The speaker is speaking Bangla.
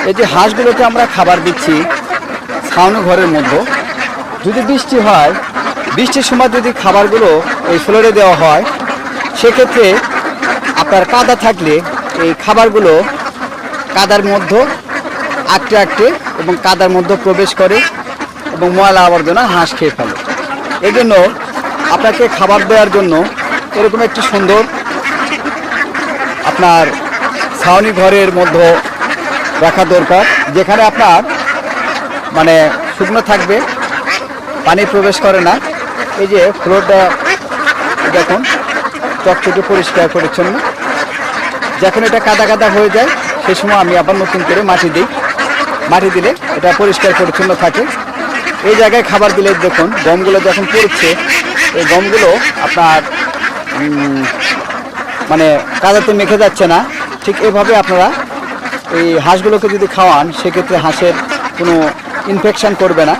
এই যে হাঁসগুলোকে আমরা খাবার দিচ্ছি ছাউনি ঘরের মধ্যে, যদি বৃষ্টি হয়, বৃষ্টির সময় যদি খাবারগুলো এই ফ্লোরে দেওয়া হয়, সেক্ষেত্রে আপনার কাদা থাকলে এই খাবারগুলো কাদার মধ্যে আটকে আটকে এবং কাদার মধ্যে প্রবেশ করে এবং ময়লা আবর্জনা হাঁস খেয়ে ফেলে। এই জন্য আপনাকে খাবার দেওয়ার জন্য এরকম একটি সুন্দর আপনার ছাউনি ঘরের মধ্যে রাখা দরকার, যেখানে আপনার মানে শুকনো থাকবে, পানি প্রবেশ করে না। এই যে ফ্লোরটা দেখুন চকচকে পরিষ্কার পরিচ্ছন্ন। যখন এটা কাদা কাদা হয়ে যায় সেই সময় আমি আবার নতুন করে মাটি দিই, মাটি দিলে এটা পরিষ্কার পরিচ্ছন্ন থাকে। এই জায়গায় খাবার দিলে দেখুন গমগুলো যখন পড়ছে, এই গমগুলো আপনার মানে কাদাতে মেখে যাচ্ছে না। ঠিক এভাবে আপনারা এই হাঁসগুলোকে যদি খাওয়ান, সেক্ষেত্রে হাঁসের কোনো ইনফেকশন করবে না।